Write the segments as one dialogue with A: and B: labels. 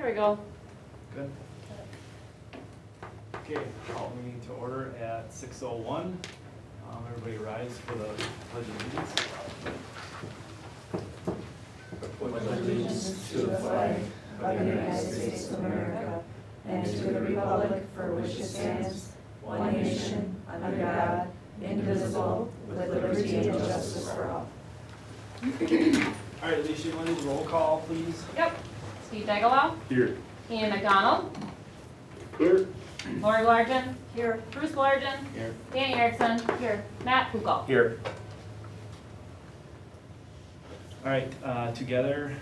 A: There we go.
B: Good. Okay, call the meeting to order at 6:01. Everybody rise for the pledge of allegiance.
C: Pledge allegiance to the flag of the United States of America and to the republic for which it stands, one nation, under God, indivisible, with liberty and justice for all.
B: All right, Alicia, you want to do roll call, please?
A: Yep. Steve Degelow,
B: Here.
A: Ian McDonald,
B: Here.
A: Lori Largen,
C: Here.
A: Bruce Largen,
B: Here.
A: Danny Erickson, here, Matt Kukal.
B: Here. All right, together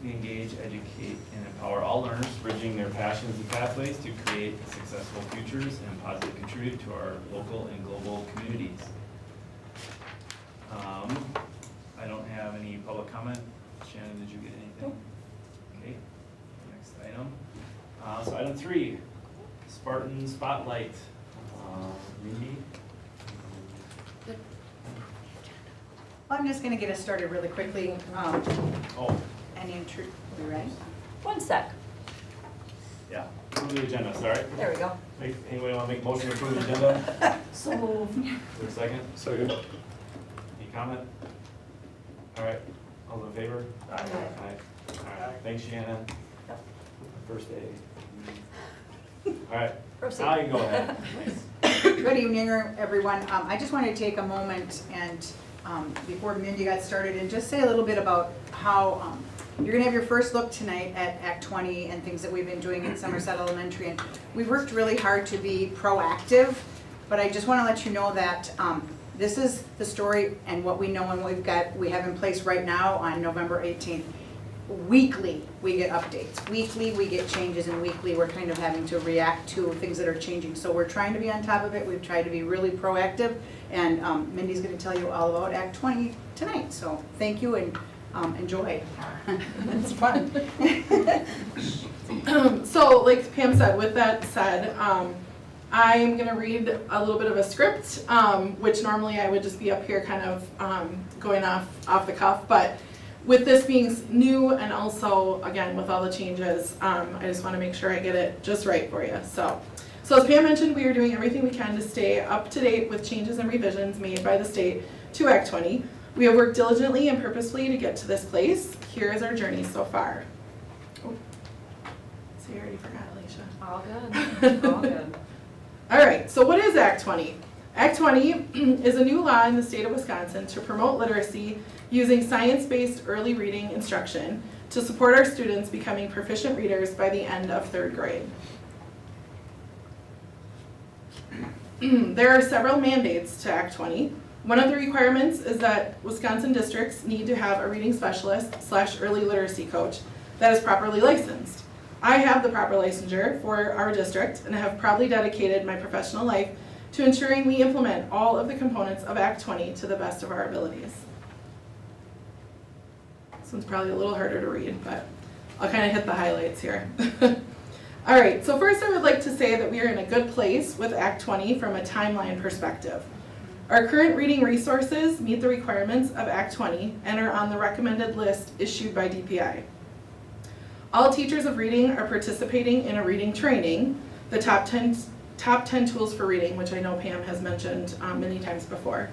B: we engage, educate, and empower all learners, bridging their passions and pathways to create successful futures and positively contribute to our local and global communities. I don't have any public comment. Shannon, did you get anything? Okay, next item. So item 3, Spartan Spotlight. Mindy?
D: I'm just going to get us started really quickly.
B: Oh,
D: We ready?
A: One sec.
B: yeah, approve the agenda, sorry.
A: There we go.
B: Anybody want to make a motion to approve the agenda?
D: So moved.
B: Is there a second? Second. Any comment? All right, all in favor? Aye. All right, thanks Shannon. First day. All right, now you can go ahead.
D: Good evening, everyone. I just wanted to take a moment and before Mindy got started and just say a little bit about how you're going to have your first look tonight at Act 20 and things that we've been doing at Somerset Elementary. And we worked really hard to be proactive, but I just want to let you know that this is the story and what we know and what we have in place right now on November 18th. Weekly, we get updates. Weekly, we get changes, and weekly, we're kind of having to react to things that are changing. So we're trying to be on top of it. We've tried to be really proactive, and Mindy's going to tell you all about Act 20 tonight. So thank you and enjoy. It's fun.
E: So like Pam said, with that said, I'm going to read a little bit of a script, which normally I would just be up here kind of going off the cuff, but with this being new and also, again, with all the changes, I just want to make sure I get it just right for you. So as Pam mentioned, we are doing everything we can to stay up to date with changes and revisions made by the state to Act 20. We have worked diligently and purposefully to get to this place. Here is our journey so far. Oh. So you already forgot, Alicia.
A: All good. All good.
E: All right, so what is Act 20? Act 20 is a new law in the state of Wisconsin to promote literacy using science-based early reading instruction to support our students becoming proficient readers by the end of 3rd grade. There are several mandates to Act 20. One of the requirements is that Wisconsin districts need to have a reading specialist / early literacy coach that is properly licensed. I have the proper licensure for our district and have proudly dedicated my professional life to ensuring we implement all of the components of Act 20 to the best of our abilities. This one's probably a little harder to read, but I'll kind of hit the highlights here. All right, so first I would like to say that we are in a good place with Act 20 from a timeline perspective. Our current reading resources meet the requirements of Act 20 and are on the recommended list issued by DPI. All teachers of reading are participating in a reading training, the top 10 tools for reading, which I know Pam has mentioned many times before.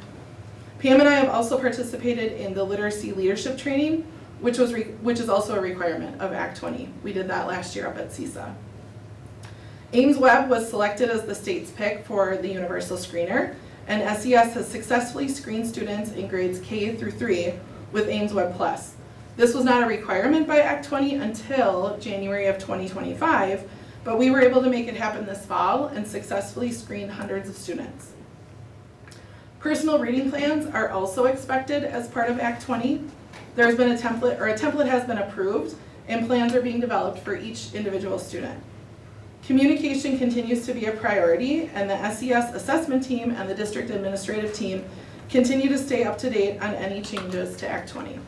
E: Pam and I have also participated in the literacy leadership training, which is also a requirement of Act 20. We did that last year up at CISA. Ames Web was selected as the state's pick for the universal screener, and SES has successfully screened students in grades K through 3 with Ames Web Plus. This was not a requirement by Act 20 until January of 2025, but we were able to make it happen this fall and successfully screen hundreds of students. Personal reading plans are also expected as part of Act 20. There's been a template has been approved, and plans are being developed for each individual student. Communication continues to be a priority, and the SES assessment team and the district administrative team continue to stay up to date on any changes to Act 20.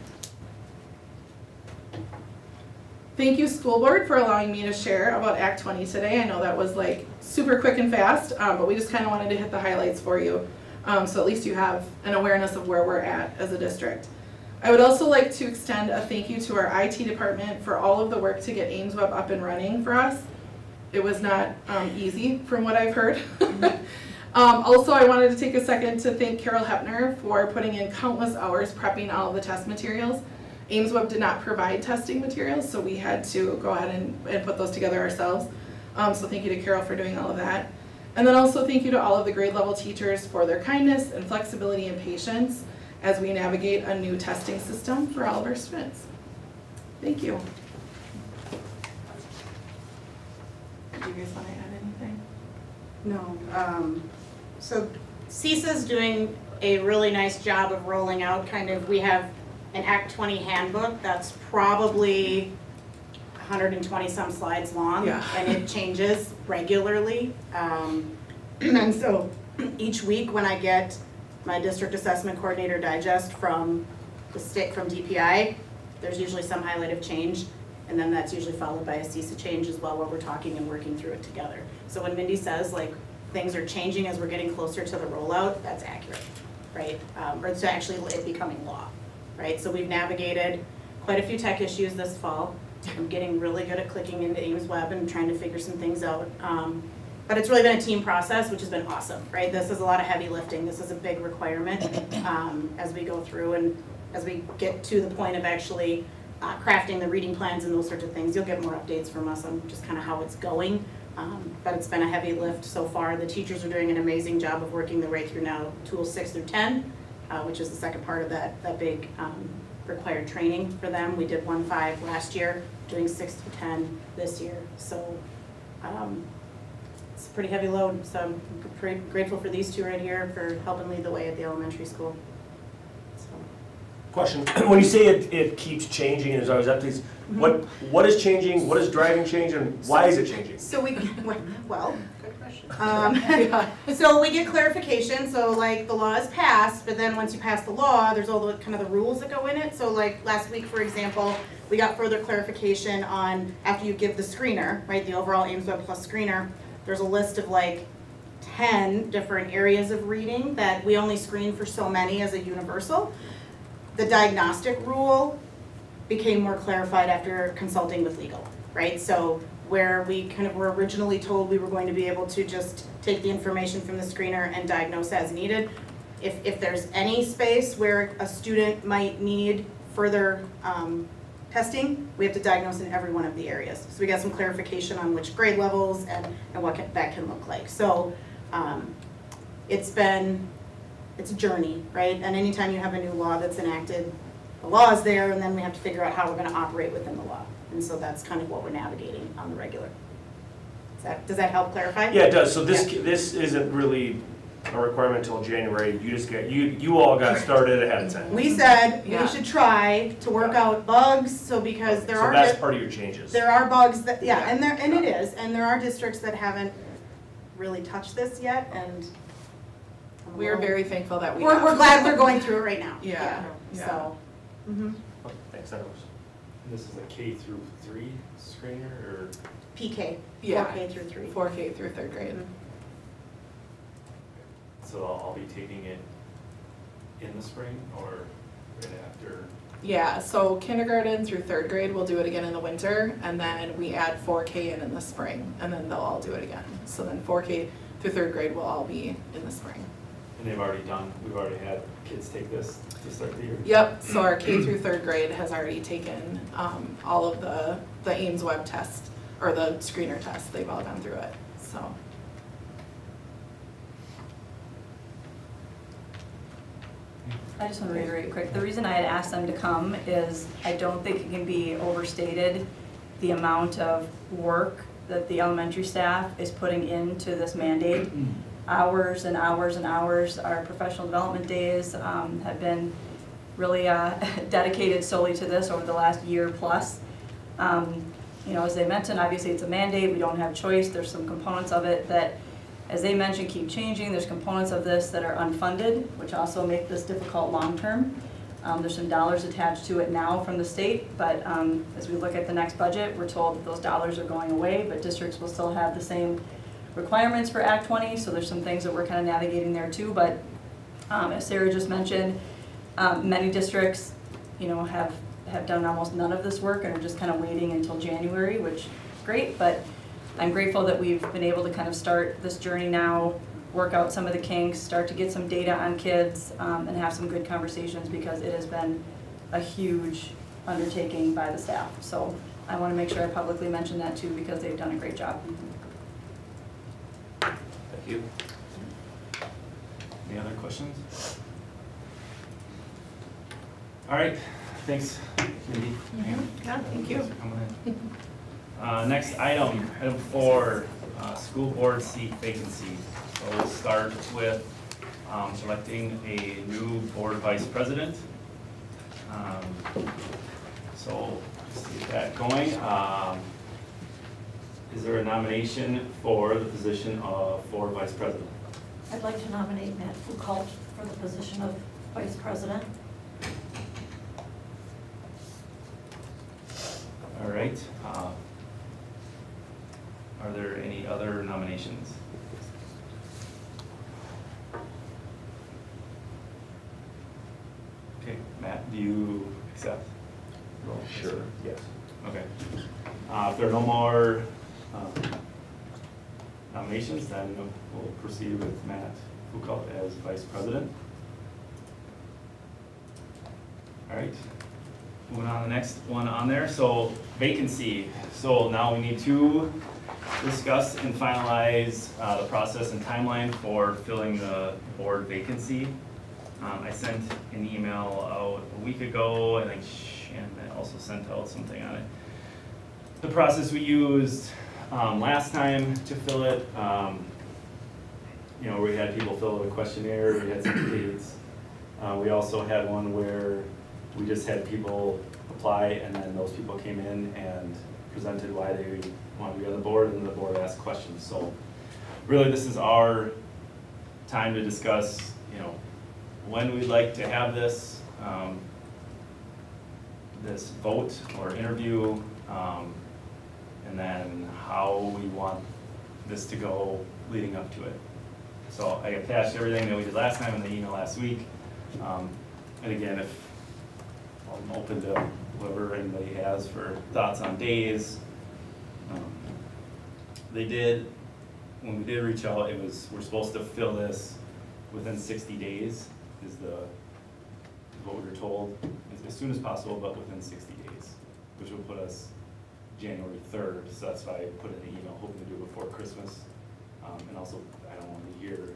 E: Thank you, school board, for allowing me to share about Act 20 today. I know that was like super quick and fast, but we just kind of wanted to hit the highlights for you, so at least you have an awareness of where we're at as a district. I would also like to extend a thank you to our IT department for all of the work to get AimsWeb up and running for us. It was not easy from what I've heard. Also, I wanted to take a second to thank Carol Hepner for putting in countless hours prepping all of the test materials. AimsWeb did not provide testing materials, so we had to go ahead and put those together ourselves. So thank you to Carol for doing all of that. And then also thank you to all of the grade level teachers for their kindness and flexibility and patience as we navigate a new testing system for all of our students. Thank you. Do you guys want to add anything?
F: No. So CISA's doing a really nice job of rolling out we have an Act 20 handbook that's probably 120 some slides long.
E: Yeah.
F: And it changes regularly. And so each week when I get my district assessment coordinator digest from the state, from DPI, there's usually some highlighted change. And then that's usually followed by a CISA change as well, where we're talking and working through it together. So when Mindy says things are changing as we're getting closer to the rollout, that's accurate, right? Or it's actually it becoming law, right? So we've navigated quite a few tech issues this fall. I'm getting really good at clicking into AimsWeb and trying to figure some things out. But it's really been a team process, which has been awesome, right? This is a lot of heavy lifting. This is a big requirement as we go through and as we get to the point of actually crafting the reading plans and those sorts of things. You'll get more updates from us on just kind of how it's going. But it's been a heavy lift so far. The teachers are doing an amazing job of working their way through now tools 6 through 10, which is the second part of that big required training for them. We did 1.5 last year, doing 6 through 10 this year. So it's a pretty heavy load. So I'm pretty grateful for these two right here for helping lead the way at the elementary school. So.
G: Question, when you say it keeps changing and there's always updates, what is changing, what is driving change, and why is it changing?
F: So well, good question. So we get clarification, so the law is passed, but then once you pass the law, there's all the kind of the rules that go in it. So last week, for example, we got further clarification on after you give the screener, right, the overall AimsWeb Plus screener, there's a list of 10 different areas of reading that we only screen for so many as a universal. The diagnostic rule became more clarified after consulting with legal, right? So where we kind of were originally told we were going to be able to just take the information from the screener and diagnose as needed. If there's any space where a student might need further testing, we have to diagnose in every one of the areas. So we got some clarification on which grade levels and what that can look like. So it's a journey, right? And anytime you have a new law that's enacted, the law is there, and then we have to figure out how we're going to operate within the law. And so that's kind of what we're navigating on the regular. Does that help clarify?
G: Yeah, it does. So this isn't really a requirement until January. You just you all got started ahead of time.
F: We said
E: Yeah.
F: we should try to work out bugs, so because there are
G: that's part of your changes.
F: there are bugs that and it is, and there are districts that haven't really touched this yet, and
E: We are very thankful that
F: we're glad we're going through it right now.
E: Yeah.
F: So.
G: Oh, thanks, that was.
B: This is a K through 3 screener, or?
F: PK,
E: Yeah.
F: 4K through 3.
E: 4K through 3rd grade.
B: So I'll be taking it in the spring or right after?
E: Yeah, so kindergarten through 3rd grade, we'll do it again in the winter, and then we add 4K in the spring, and then they'll all do it again. So then 4K through 3rd grade will all be in the spring.
B: And we've already had kids take this to start the year?
E: Yep, so our K through 3rd grade has already taken all of the AimsWeb test, or the screener test. They've all gone through it, so.
C: I just want to reiterate quick, the reason I had asked them to come is I don't think it can be overstated the amount of work that the elementary staff is putting into this mandate. Hours and hours and hours. Our professional development days have been really dedicated solely to this over the last year plus. As they mentioned, obviously it's a mandate, we don't have choice. There's some components of it that, as they mentioned, keep changing. There's components of this that are unfunded, which also make this difficult long-term. There's some dollars attached to it now from the state, but as we look at the next budget, we're told that those dollars are going away, but districts will still have the same requirements for Act 20, so there's some things that we're kind of navigating there too, but as Sarah just mentioned, many districts have done almost none of this work and are just kind of waiting until January, which is great, but I'm grateful that we've been able to kind of start this journey now, work out some of the kinks, start to get some data on kids, and have some good conversations, because it has been a huge undertaking by the staff. So I want to make sure I publicly mention that too, because they've done a great job.
B: Thank you. Any other questions? All right, thanks, Mindy.
E: Yeah, thank you.
B: Thanks for coming in. Next item 4, school board seat vacancy. So we'll start with selecting a new board vice president. So just to get that going, is there a nomination for the position of board vice president?
H: I'd like to nominate Matt Foucault for the position of vice president.
B: All right. Are there any other nominations? Okay, Matt, do you accept?
G: Sure, yes.
B: Okay. If there are no more nominations, then we'll proceed with Matt Foucault as vice president. All right. Moving on to the next one on there, so vacancy. So now we need to discuss and finalize the process and timeline for filling the board vacancy. I sent an email out a week ago. I think Shannon also sent out something on it. The process we used last time to fill it, we had people fill out a questionnaire, we had some dates. We also had one where we just had people apply, and then those people came in and presented why they wanted to be on the board, and the board asked questions. So really, this is our time to discuss, when we'd like to have this, this vote or interview, and then how we want this to go leading up to it. So I attached everything that we did last time in the email last week. And again, if I'm open to whatever anybody has for thoughts on days. When we did reach out, we're supposed to fill this within 60 days is what we were told, as soon as possible, but within 60 days, which will put us January 3rd, so that's why I put in the email, hoping to do it before Christmas. And also, I don't want to hear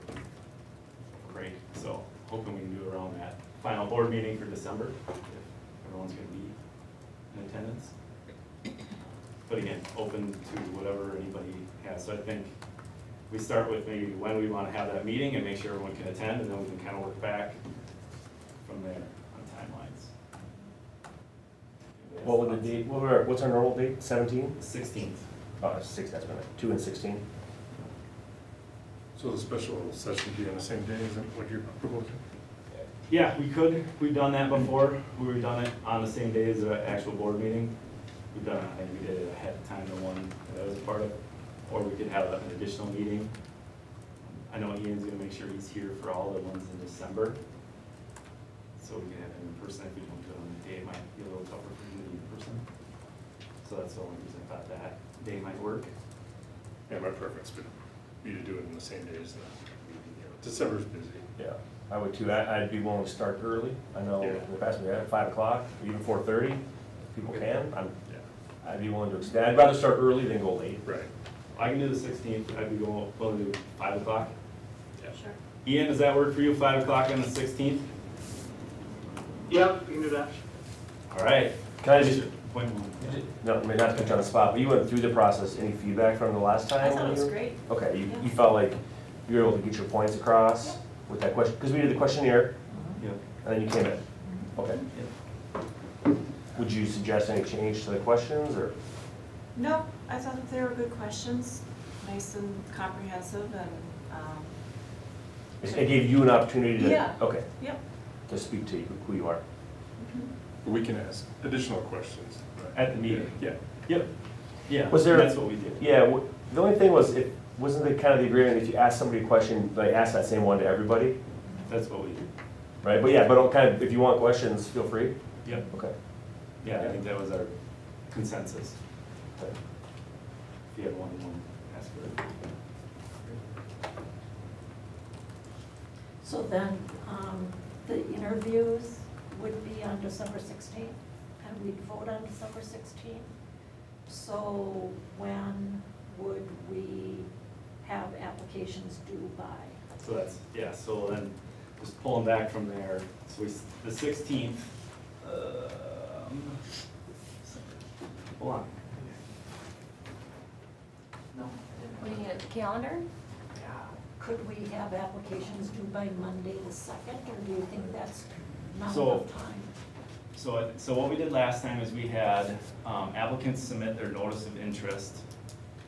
B: break, so hoping we can do it around that final board meeting for December, if everyone's gonna be in attendance. But again, open to whatever anybody has, so I think we start with maybe when we wanna have that meeting and make sure everyone can attend, and then we can kind of work back from there on timelines.
G: What would the date, what's our normal date, 17?
B: 16th.
G: Oh, 6, that's been 2 and 16.
I: So the special session be on the same day, is that what you're proposing?
B: Yeah, we've done that before, we've done it on the same day as the actual board meeting. We've done it, I think we did it ahead of time, the one that I was a part of, or we could have an additional meeting. I know Ian's gonna make sure he's here for all the ones in December, so we can have him in person. If we don't do it on the day, it might be a little tougher for him to be in person. So that's the only reason I thought that day might work.
I: Yeah, my preference would be to do it on the same day as December's busy.
G: Yeah, I would too. I'd be willing to start early. I know
I: Yeah.
G: in the past we had 5 o'clock, even 4:30, if people can. I'd be willing to extend. I'd rather start early than go late.
I: Right.
B: I can do the 16th, I'd be willing to do 5 o'clock.
I: Yeah.
H: Sure.
B: Ian, does that work for you, 5 o'clock on the 16th?
J: Yep, we can do that.
B: All right.
G: Can I just,
B: Point.
G: no, I mean, not to put you on the spot, but you went through the process. Any feedback from the last time?
H: I thought
G: when
H: it was
G: you were-
H: great.
G: Okay, you
H: Yeah.
G: felt like you were able to get your points across with that question? Because we did the questionnaire,
B: Yep.
G: and then you came in. Okay. Would you suggest any change to the questions, or?
K: No, I thought that they were good questions, nice and comprehensive, and,
G: It gave you an opportunity to?
K: Yeah.
G: Okay,
K: yep.
G: to speak to who you are.
I: We can ask additional questions. Right.
B: At the meeting.
I: Yeah.
B: Yep. Yeah,
G: Was there-
B: that's what we did.
G: Yeah, the only thing was, wasn't the kind of the agreement, if you ask somebody a question, like ask that same one to everybody,
B: That's what we did.
G: right? But yeah, but kind of, if you want questions, feel free.
B: Yep,
G: Okay.
B: yeah, I think that was our consensus.
G: Okay.
B: If you had one, ask for it.
H: So then, the interviews would be on December 16th, and we'd vote on December 16th. So when would we have applications due by?
B: So that's, yeah, so then, just pulling back from there, so the 16th, hold on. No.
A: What do you need at the calendar?
H: Could we have applications due by Monday the 2nd, or do you think that's not
B: So-
H: enough time?
B: So what we did last time is we had applicants submit their notice of interest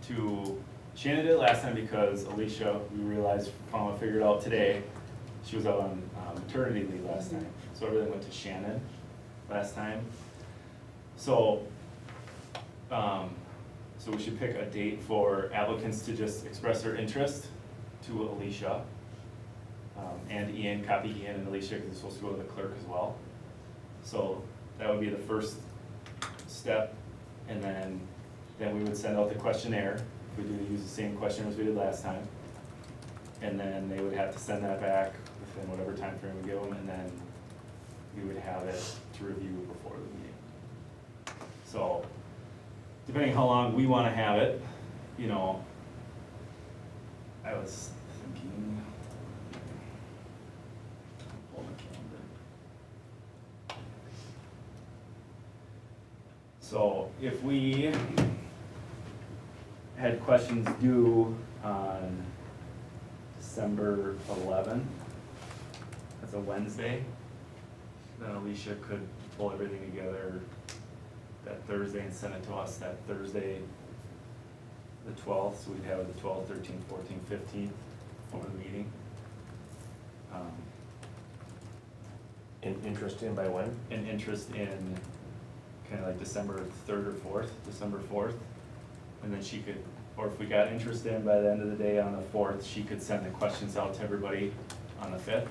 B: to, Shannon did it last time because Alicia, we realized, finally figured out today, she was out on maternity leave last time. So everything went to Shannon last time. So, so we should pick a date for applicants to just express their interest to Alicia. And Ian, copy Ian and Alicia, because it's supposed to go to the clerk as well. So that would be the first step, and then we would send out the questionnaire. We do use the same questionnaire as we did last time. And then they would have to send that back within whatever time frame we give them, and then we would have it to review before the meeting. So, depending how long we wanna have it, you know, I was thinking, pull my calendar. So if we had questions due on December 11th, that's a Wednesday, then Alicia could pull everything together that Thursday and send it to us that Thursday, the 12th, so we'd have it the 12th, 13th, 14th, 15th for the meeting.
G: Interest in by when?
B: An interest in kind of like December 3rd or 4th, December 4th. And then she could, or if we got interest in by the end of the day on the 4th, she could send the questions out to everybody on the 5th.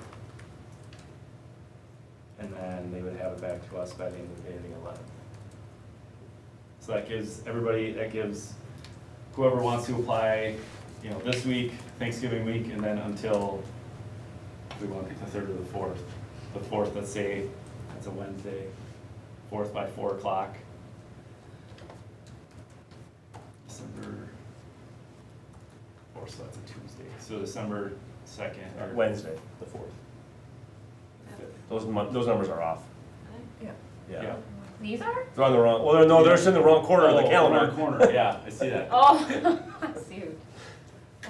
B: And then they would have it back to us by the end of the day, the 11th. So that gives everybody, that gives whoever wants to apply, you know, this week, Thanksgiving week, and then until, if we want to pick the 3rd or the 4th. The 4th, let's say, that's a Wednesday, 4th by 4 o'clock. December 4th, so that's a Tuesday. So December 2nd, or
G: Wednesday, the 4th. Those numbers are off.
A: Yeah.
B: Yeah.
A: These are?
G: They're on the wrong, well, no, they're just in the wrong corner of the
B: Oh,
G: calendar.
B: wrong corner, yeah, I see that.
A: Oh, shoot.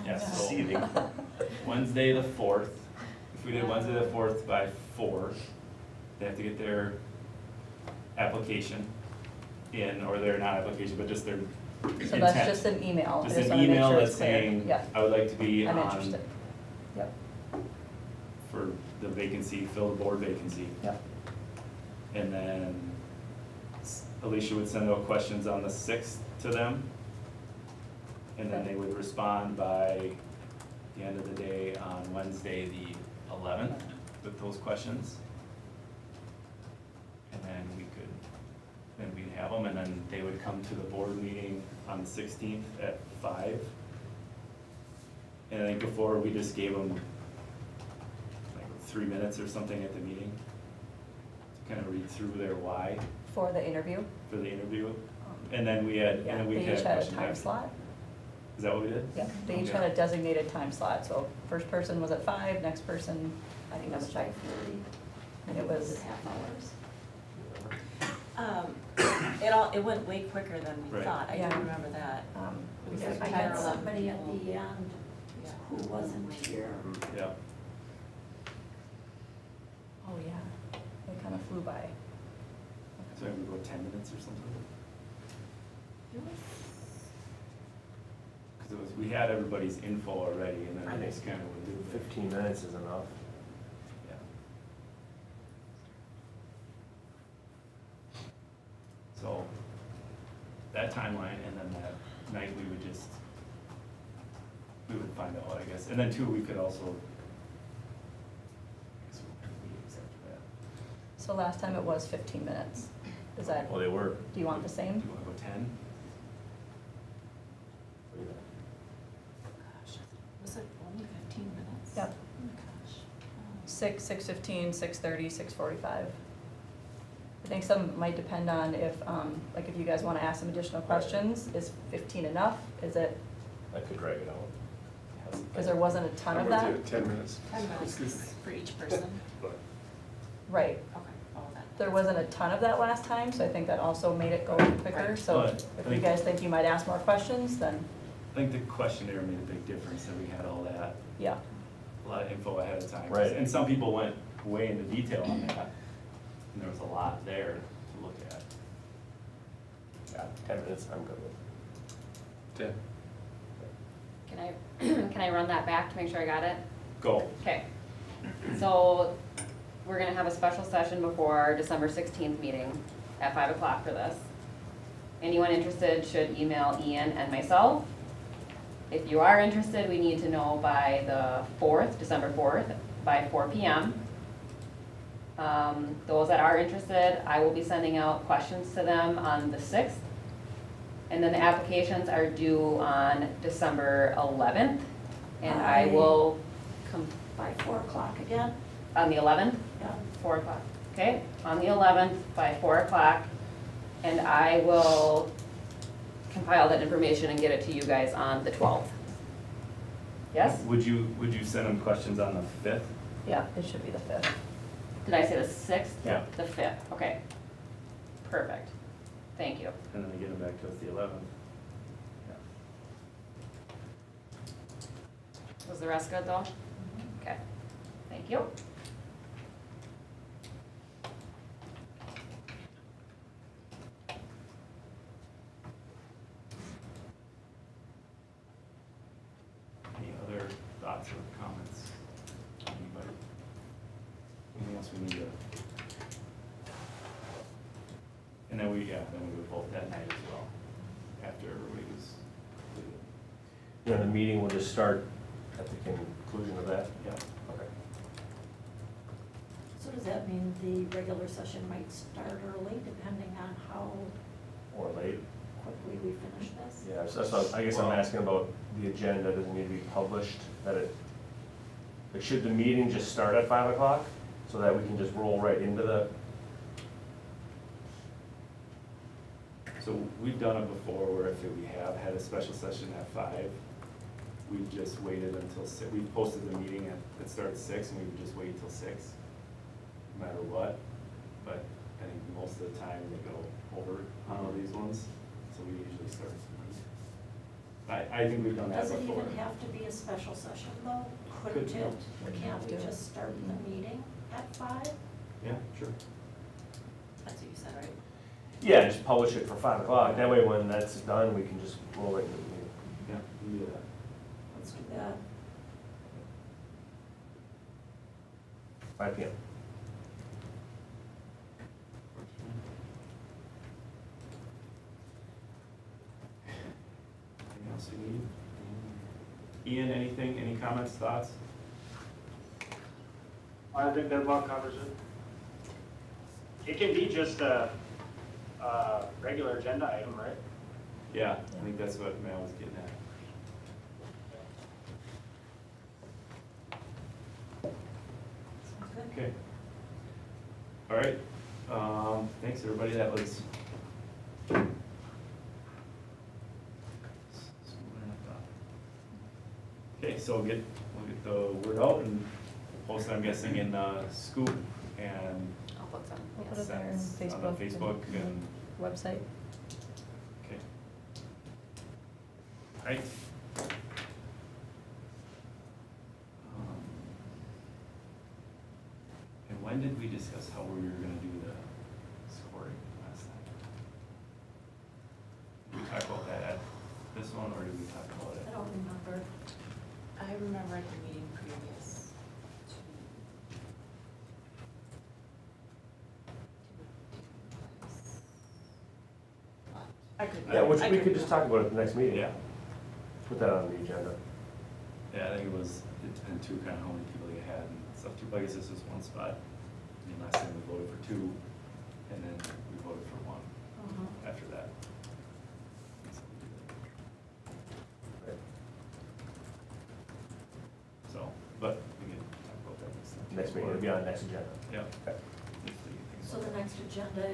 B: Yeah, so
G: Seething.
B: Wednesday the 4th, if we did Wednesday the 4th by 4, they have to get their application in, or their, not application, but just their intent.
A: So that's just an email. I
B: Just
A: just
B: an
A: wanna make
B: email
A: sure
B: that's
A: it's clear.
B: saying,
A: Yeah,
B: I would like to be
A: I'm
B: on,
A: interested. Yep,
B: for the vacancy, fill the board vacancy.
A: yep.
B: And then Alicia would send out questions on the 6th to them. And then they would respond by the end of the day on Wednesday, the 11th, with those questions. And then we'd have them, and then they would come to the board meeting on the 16th at 5. And I think before, we just gave them like 3 minutes or something at the meeting to kind of read through their why
A: For the interview?
B: for the interview. And then we had,
A: Yeah,
B: and then we
A: they
B: had
A: each had a
B: questions
A: time
B: after.
A: slot.
B: Is that what we did?
A: Yeah, they each
B: Okay.
A: had a designated time slot, so first person was at 5, next person, I think that was 5:30. And it was
H: half hours.
K: It went way quicker than we
B: Right.
K: thought, I
A: Yeah.
K: do remember that.
H: Because I had somebody at the end who wasn't here.
B: Yeah.
A: Oh, yeah, it kind of flew by.
B: So we go 10 minutes or something? Because it was, we had everybody's info already, and then we just kind of would do the
G: 15 minutes is enough.
B: Yeah. So, that timeline, and then that night we would find out, I guess. And then too, we could also, I guess we'll pick meetings after that.
A: So last time it was 15 minutes. Is that,
G: Well, they were.
A: do you want the same?
B: Do you wanna go 10?
K: Gosh, was it only 15 minutes?
A: Yep.
K: Oh my gosh.
A: 6, 6:15, 6:30, 6:45. I think some might depend on if, like if you guys wanna ask some additional questions, is 15 enough? Is it,
G: I could drag it out.
A: because there wasn't a ton
I: I'm
A: of
I: with
A: that?
I: you, 10 minutes.
K: 10 minutes for each person?
I: But
A: Right.
K: Okay, all that.
A: There wasn't a ton of that last time, so I think that also made it go quicker.
K: Right.
A: So
B: But
A: if
B: I
A: you
B: think-
A: guys think you might ask more questions, then,
B: I think the questionnaire made a big difference, that we had all that,
A: yeah.
B: a lot of info ahead of time.
G: Right.
B: And some people went way into detail on that, and there was a lot there to look at.
G: Yeah, 10 minutes, I'm good with.
I: 10.
J: Can I run that back to make sure I got it?
B: Go.
J: Okay. So we're gonna have a special session before our December 16th meeting at 5 o'clock for this. Anyone interested should email Ian and myself. If you are interested, we need to know by the 4th, December 4th, by 4 PM. Those that are interested, I will be sending out questions to them on the 6th. And then the applications are due on December 11th. And I will come,
H: By 4 o'clock again?
J: on the 11th?
H: Yeah.
J: 4 o'clock, okay, on the 11th by 4 o'clock, and I will compile that information and get it to you guys on the 12th. Yes?
B: Would you send them questions on the 5th?
A: Yeah, it should be the 5th.
J: Did I say the 6th?
B: Yeah.
J: The 5th, okay. Perfect, thank you.
B: And then they get them back to us the 11th.
J: Was the rest good though? Okay, thank you.
B: Any other thoughts or comments? Anybody? Anything else we need to? And then we would vote that night as well, after everybody was completed.
G: You know, the meeting will just start at the conclusion of that?
B: Yeah.
G: Okay.
H: So does that mean the regular session might start early, depending on how
G: Or late?
H: quickly we finish this?
G: Yeah, so that's what, I guess I'm asking about the agenda, doesn't need to be published, that it, like, should the meeting just start at 5 o'clock? So that we can just roll right into the,
B: So we've done it before where if we have had a special session at 5, we've just waited until 6. We posted the meeting that starts 6 and we would just wait until 6, no matter what. But I think most of the time they go over on all these ones, so we usually start. I think we've done that
H: Does it
B: before.
H: even have to be a special session though?
B: Could.
H: Couldn't it, can't we
A: Do it.
H: just start the meeting at 5?
B: Yeah, sure.
K: That's what you said, right?
G: yeah, just publish it for 5 o'clock, that way when that's done, we can just roll right into the meeting.
B: Yeah, we can do that.
H: Let's do that.
G: 5 PM.
B: Anything else you need? Ian, anything, any comments, thoughts?
L: I think that about covers it. It can be just a regular agenda item, right?
B: Yeah, I think that's what Mel was getting at.
H: Sounds good.
B: Okay. All right, thanks, everybody, that was. Okay, so we'll get the word out and post it, I'm guessing, in Scoop and
J: I'll put some,
A: We'll put
J: yes.
A: it there in
B: Sense on
A: Facebook.
B: the Facebook and,
A: Website.
B: okay. All right. And when did we discuss how we were gonna do the scoring last time? Did we talk about that at this one, or did we talk about it?
H: I don't remember.
K: I remember at the meeting previous I could.
G: Yeah, which
K: I
G: we could just talk about at the next meeting.
B: Yeah,
G: Put that on the agenda.
B: yeah, I think it depended too, kind of how many people you had and stuff too, but I guess this is one spot. mean, last time we voted for 2, and then we voted for 1 after that. So, but we can talk about that next time.
G: Next meeting, it'll be on the next agenda.
B: Yeah.
G: Okay.
H: So the next agenda,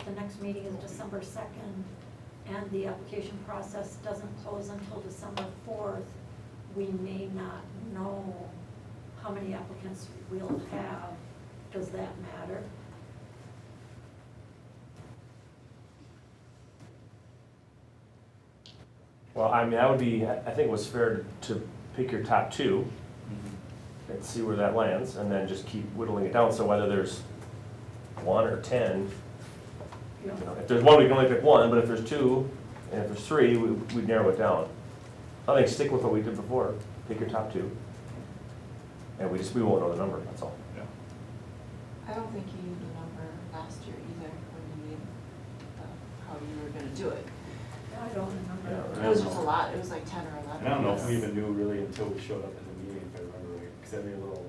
H: the next meeting is December 2nd, and the application process doesn't close until December 4th. We may not know how many applicants we'll have. Does that matter?
G: Well, I mean, that would be, I think it was fair to pick your top 2
B: Mhm.
G: and see where that lands, and then just keep whittling it down, so whether there's 1 or 10,
H: You know,
G: you know, if there's 1, we can only pick 1, but if there's 2, and if there's 3, we'd narrow it down. I think stick with what we did before, pick your top 2, and we won't know the number, that's all.
B: Yeah.
K: I don't think you knew the number last year either, when you made, how you were gonna do it.
H: I don't remember.
G: Yeah.
K: It was just a lot, it was like 10 or 11.
B: And I don't know if we even knew really until we showed up at the meeting, if I remember right, because I made a little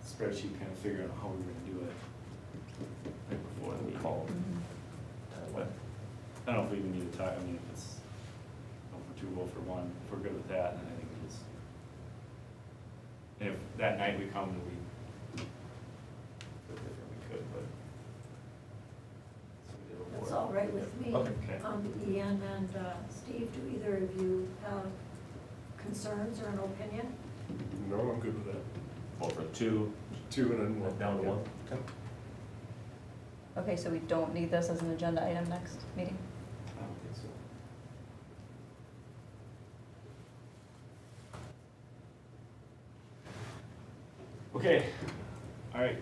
B: spreadsheet kind of figuring out how we were gonna do it right before the meeting.
G: Call.
B: But I don't know if we even need to talk, I mean, if it's vote for 2, vote for 1, if we're good with that, then I think we just, and if that night we come and we feel different, we could, but. So we did it
H: That's
B: before.
H: all right with me.
B: Okay.
H: Ian and Steve, do either of you have concerns or an opinion?
I: No, I'm good with that.
G: Vote for 2,
I: 2 and then 1.
G: down to 1. Okay.
A: Okay, so we don't need this as an agenda item next meeting?
B: I don't think so. Okay, all right,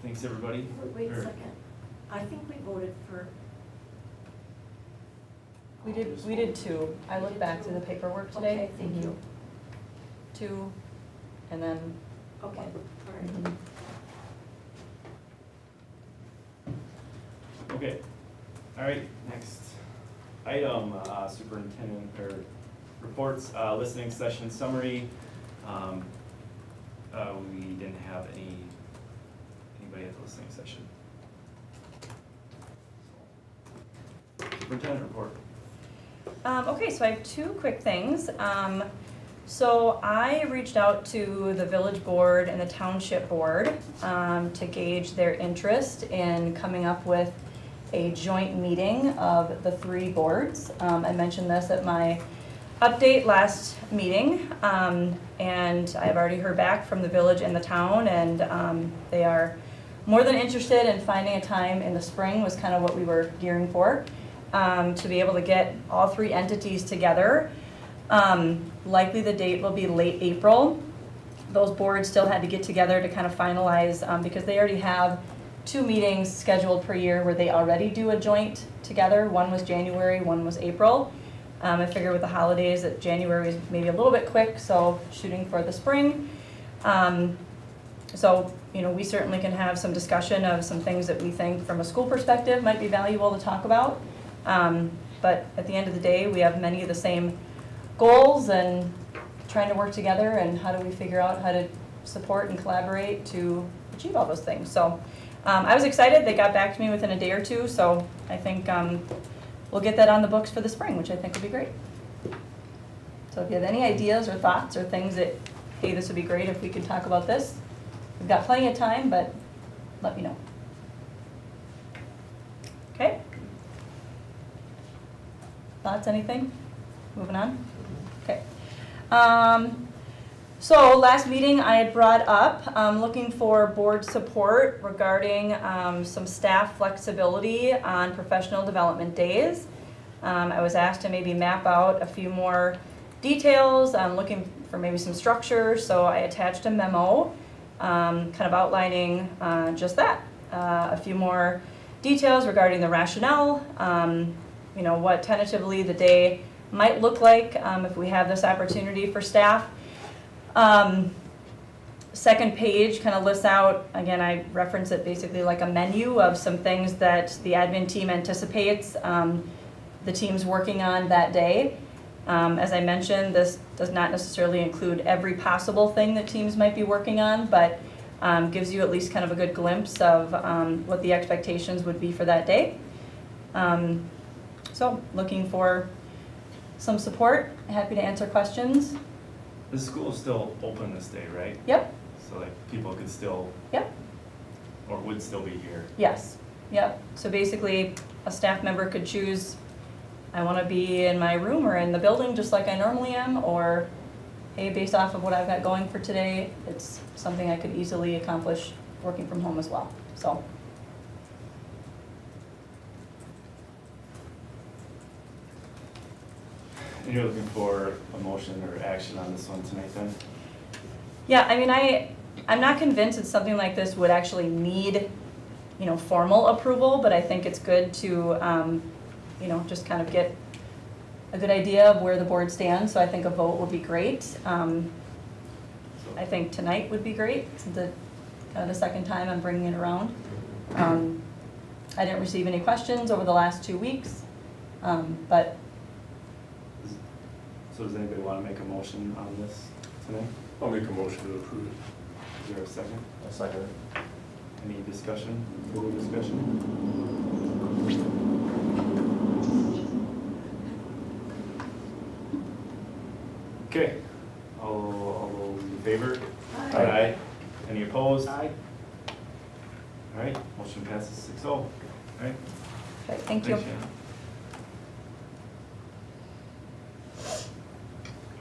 B: thanks, everybody.
H: Wait a
B: Or-
H: second. I think we voted for,
A: We did 2. I looked back through the paperwork today.
H: okay, thank you.
A: 2, and then,
H: Okay, all right.
A: mhm.
B: Okay, all right, next item, superintendent, or reports, listening session summary. We didn't have anybody at the listening session. Superintendent report.
A: Okay, so I have 2 quick things. So I reached out to the village board and the township board to gauge their interest in coming up with a joint meeting of the 3 boards. I mentioned this at my update last meeting, and I've already heard back from the village and the town, and they are more than interested in finding a time in the spring, was kind of what we were gearing for, to be able to get all 3 entities together. Likely the date will be late April. Those boards still had to get together to kind of finalize, because they already have 2 meetings scheduled per year where they already do a joint together. One was January, one was April. I figure with the holidays that January is maybe a little bit quick, so shooting for the spring. So, you know, we certainly can have some discussion of some things that we think from a school perspective might be valuable to talk about. But at the end of the day, we have many of the same goals and trying to work together, and how do we figure out how to support and collaborate to achieve all those things. So I was excited. They got back to me within a day or 2, so I think we'll get that on the books for the spring, which I think would be great. So if you have any ideas or thoughts or things that, hey, this would be great if we could talk about this, we've got plenty of time, but let me know. Okay? Thoughts, anything? Moving on? Okay. So last meeting I had brought up looking for board support regarding some staff flexibility on professional development days. I was asked to maybe map out a few more details, looking for maybe some structure, so I attached a memo kind of outlining just that. A few more details regarding the rationale, you know, what tentatively the day might look like if we have this opportunity for staff. Second page kind of lists out, again, I reference it basically like a menu of some things that the admin team anticipates the team's working on that day. As I mentioned, this does not necessarily include every possible thing that teams might be working on, but Gives you at least kind of a good glimpse of what the expectations would be for that day. So looking for some support, happy to answer questions.
B: The school is still open this day, right?
A: Yep,
B: So like people could still,
A: yep,
B: or would still be here.
A: yes, yep. So basically, a staff member could choose, I want to be in my room or in the building just like I normally am, or hey, based off of what I've got going for today, it's something I could easily accomplish working from home as well, so.
B: And you're looking for a motion or action on this one tonight then?
A: Yeah, I mean, I'm not convinced that something like this would actually need, formal approval, but I think it's good to, just kind of get a good idea of where the board stands, so I think a vote would be great. I think tonight would be great, since it's kind of the second time I'm bringing it around. I didn't receive any questions over the last 2 weeks, but
B: So does anybody want to make a motion on this tonight?
I: I'll make a motion to approve it.
B: Is there a second?
G: A second.
B: Any discussion, further discussion? Okay, all those in favor? Aye. Any opposed?
L: Aye.
B: All right, motion passes 6-0. All right.
A: okay, thank you.
B: Thanks, Shannon.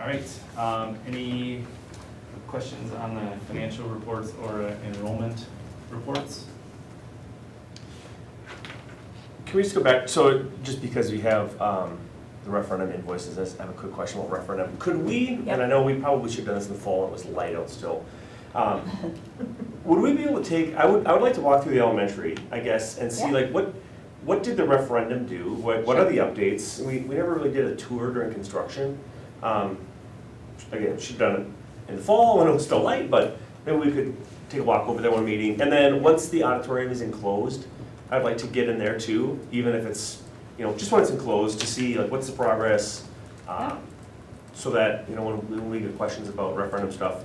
B: All right, any questions on the financial reports or enrollment reports?
G: Can we just go back, so just because we have the referendum invoices, I have a quick question about referendum. Could we,
A: Yep.
G: and I know we probably should have done this in the fall, it was light out still. Would we be able to take, I would like to walk through the elementary, I guess, and see
A: Yeah.
G: like what did the referendum do? What are the updates? We never really did a tour during construction. Again, should have done it in the fall when it was still light, but maybe we could take a walk over there one meeting. And then once the auditorium is enclosed, I'd like to get in there too, even if it's, just when it's enclosed, to see like what's the progress.
A: Yeah.
G: So that, when we get questions about referendum stuff,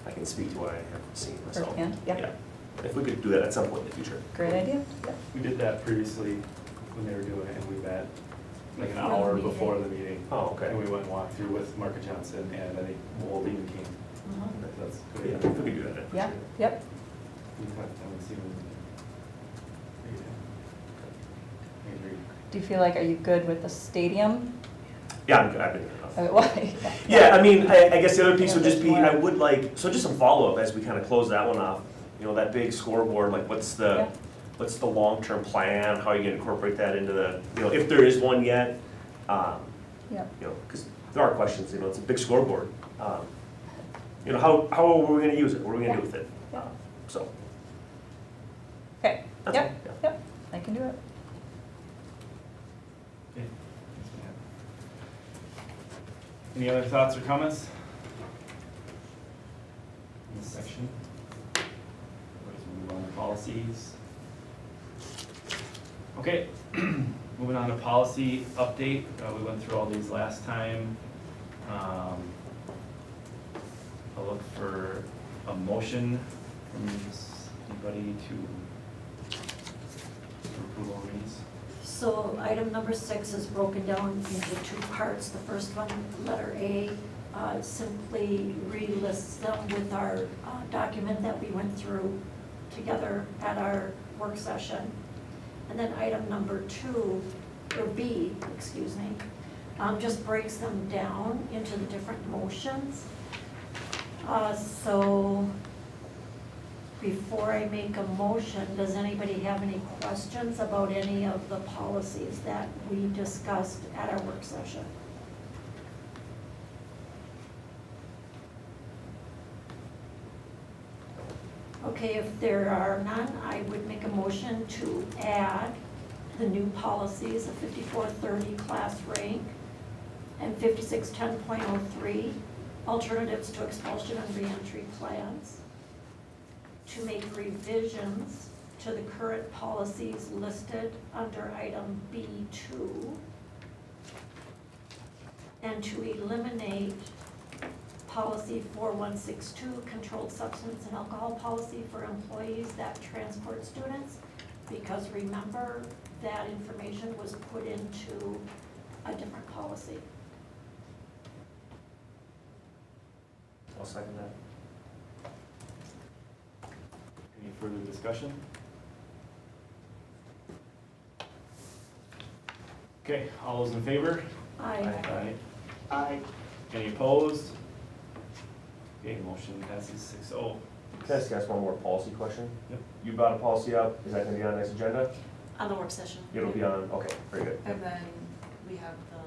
G: I can speak to what I have seen myself.
A: Firsthand, yeah.
G: If we could do that at some point in the future.
A: Great idea. Yeah.
B: We did that previously when they were doing it, and we met like an
H: Before the
B: hour
H: meeting.
B: before the meeting.
G: Oh, okay.
B: And we went and walked through with Marka Johnson and I think Mold even came. That's good.
G: Yeah, if we could do that. I'd
A: Yeah,
G: appreciate it.
A: yep.
B: We have time to see them. I agree.
A: Do you feel like, are you good with the stadium?
G: Yeah, I'm good. I've been good enough.
A: Okay, well,
G: Yeah, I mean, I guess the other piece
A: Yeah,
G: would just be,
A: there's more.
G: I would like, so just some follow-up as we kind of close that one off. That big scoreboard, like what's the long-term plan? How are you gonna incorporate that into the, if there is one yet?
A: Yeah.
G: Because there are questions, it's a big scoreboard. How are we gonna use it? What are we gonna do with it?
A: Yeah.
G: So.
A: Okay,
G: That's all,
A: yep,
G: yeah.
A: yep, I can do it.
B: Okay. Thanks, Matt. Any other thoughts or comments? In this section? Otherwise we'll move on to policies. Okay, moving on to policy update. We went through all these last time. I'll look for a motion from anybody to approve all these.
H: So item number 6 is broken down into 2 parts. The first one, letter A, simply relists them with our document that we went through together at our work session. And then item number 2, or B, excuse me, just breaks them down into the different motions. So before I make a motion, does anybody have any questions about any of the policies that we discussed at our work session? Okay, if there are none, I would make a motion to add the new policies of 5430 class rank and 5610.03, alternatives to expulsion and reentry plans, to make revisions to the current policies listed under item B2, and to eliminate policy 4162, controlled substance and alcohol policy for employees that transport students. Because remember, that information was put into a different policy.
G: I'll second that.
B: Any further discussion? Okay, all those in favor?
H: Aye.
L: Aye.
B: Any opposed? Okay, motion passes 6-0.
G: Can I just ask one more policy question?
B: Yep.
G: You brought a policy up, is that gonna be on next agenda?
C: On the work session.
G: It'll be on, okay, very good.
C: And then we have the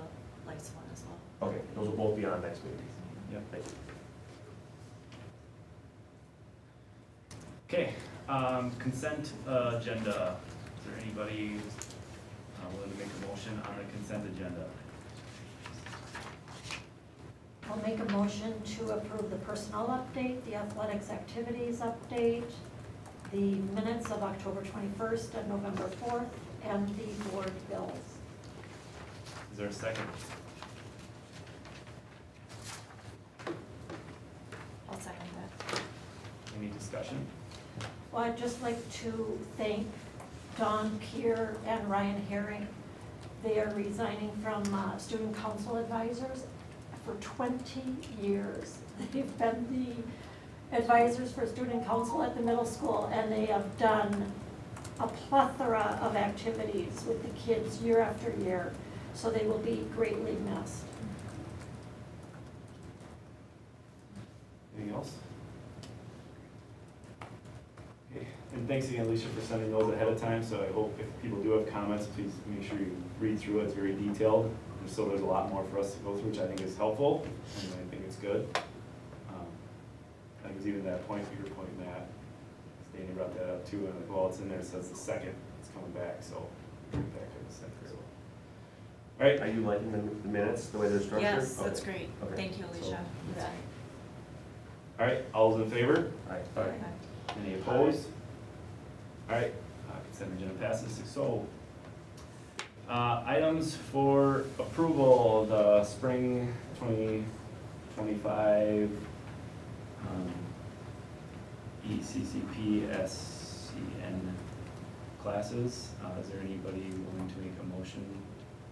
C: lights one as well.
G: Okay, those will both be on next meeting.
B: Yep.
G: Thank you.
B: Okay, consent agenda. Is there anybody willing to make a motion on the consent agenda?
H: I'll make a motion to approve the personnel update, the athletics activities update, the minutes of October 21st and November 4th, and the board bills.
B: Is there a second?
C: I'll second that.
B: Any discussion?
H: Well, I'd just like to thank Dawn Keir and Ryan Herring. They are resigning from student council advisors. For 20 years, they've been the advisors for student council at the middle school, and they have done a plethora of activities with the kids year after year, so they will be greatly missed.
B: Anything else? Okay, and thanks again, Alicia, for sending those ahead of time, so I hope if people do have comments, please make sure you read through it, it's very detailed. And so there's a lot more for us to go through, which I think is helpful, and I think it's good. I think it's even that point, to your point, Matt, Danny brought that up too, and like, well, it's in there, it says the second, it's coming back, so bring it back to the second, so. All right,
G: Are you liking the minutes, the way they're structured?
C: Yes, that's
G: Okay.
C: great.
G: Okay.
C: Thank you, Alicia. That's great.
B: all right, all those in favor?
G: Aye.
B: Any opposed? All right, consent agenda passes 6-0. Items for approval, the spring 2025 ECCP SCN classes. Is there anybody willing to make a motion?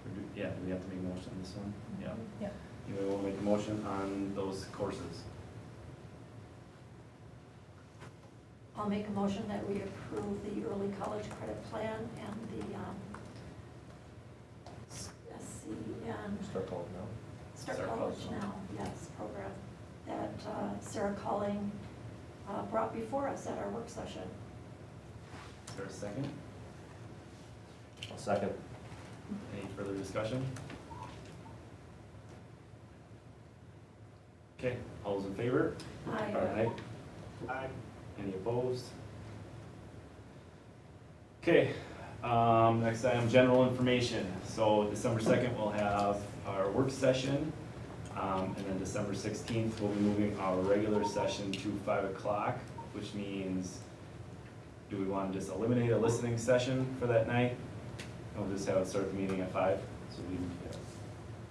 B: Do we have to make a motion on this one? Yeah.
A: Yeah.
B: Anybody want to make a motion on those courses?
H: I'll make a motion that we approve the early college credit plan and the SCN,
G: Start calling now.
H: Start
B: Start
H: College
B: College
H: Now, yes, program that Sarah Calling brought before us at our work session.
B: Is there a second?
G: I'll second.
B: Any further discussion? Okay, all those in favor?
H: Aye.
L: Aye.
B: Any opposed? Okay, next item, general information. So December 2nd, we'll have our work session. And then December 16th, we'll be moving our regular session to 5 o'clock, which means, do we want to just eliminate a listening session for that night? And we'll just have it start the meeting at 5? So we,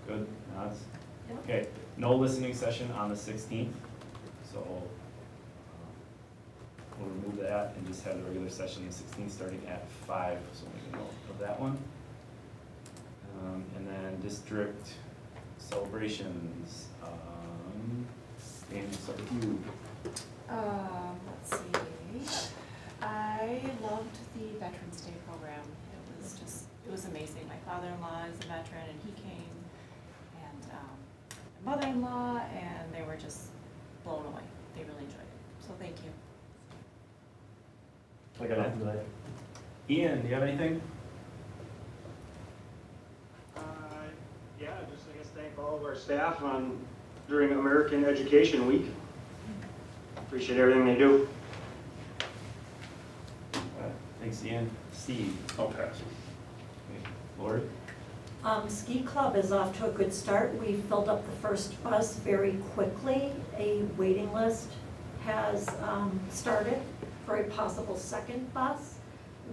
B: good, nods?
H: Yep.
B: Okay, no listening session on the 16th, so we'll remove that and just have the regular session the 16th starting at 5, so make a note of that one. And then district celebrations, and start with you.
K: Let's see. I loved the Veterans Day program. It was amazing. My father-in-law is a veteran and he came, and my mother-in-law, and they were just blown away. They really enjoyed it. So thank you.
G: I got nothing tonight.
B: Ian, do you have anything?
L: Yeah, just I guess thank all of our staff during American Education Week. Appreciate everything they do.
B: Thanks, Ian. Steve?
I: I'll pass.
B: Okay. Lori?
H: Ski Club is off to a good start. We filled up the first bus very quickly. A waiting list has started for a possible second bus.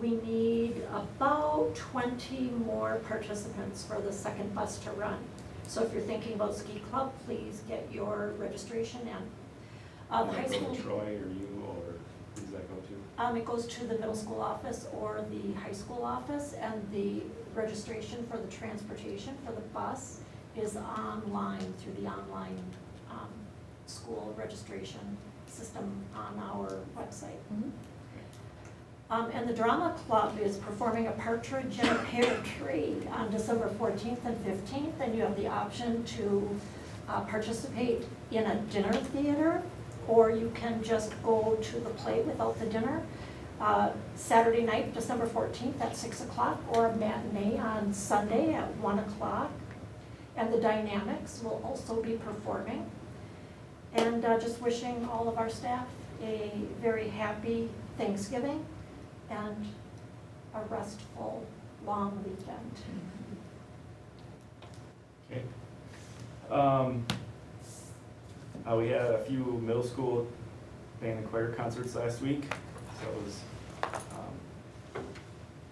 H: We need about 20 more participants for the second bus to run. So if you're thinking about ski club, please get your registration in. The high
B: Does that go
H: school,
B: to Troy or you, or who does that go to?
H: it goes to the middle school office or the high school office, and the registration for the transportation for the bus is online through the online school registration system on our website. And the drama club is performing a partridge in a pear tree on December 14th and 15th, and you have the option to participate in a dinner theater, or you can just go to the play without the dinner. Saturday night, December 14th at 6 o'clock, or a matinee on Sunday at 1 o'clock. And the Dynamics will also be performing. And just wishing all of our staff a very happy Thanksgiving and a restful, long weekend.
B: Okay. We had a few middle school band and choir concerts last week, so it was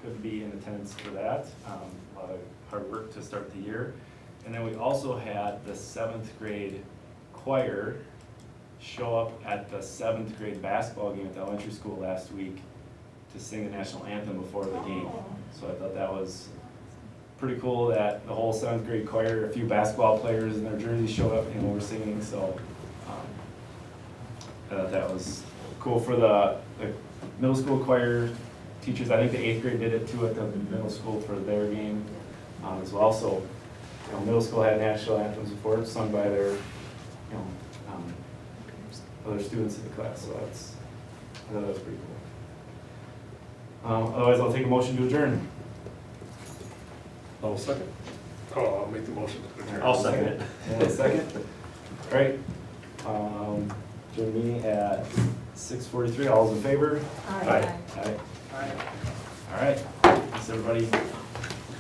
B: good to be in attendance for that. A lot of hard work to start the year. And then we also had the 7th grade choir show up at the 7th grade basketball game at the elementary school last week to sing the national anthem before the game. So I thought that was pretty cool that the whole 7th grade choir, a few basketball players in their jerseys showed up and were singing, so I thought that was cool for the middle school choir teachers. I think the 8th grade did it too at the middle school for their game as well. So, middle school had national anthems before, sung by their, other students in the class. So I thought that was pretty cool. Otherwise, I'll take a motion to adjourn.
I: I'll second. Oh, I'll make the motion to adjourn.
G: I'll second it.
B: And a second. All right. Adjourn the meeting at 6:43. All those in favor?
G: Aye.
B: Aye. All right. Thanks, everybody.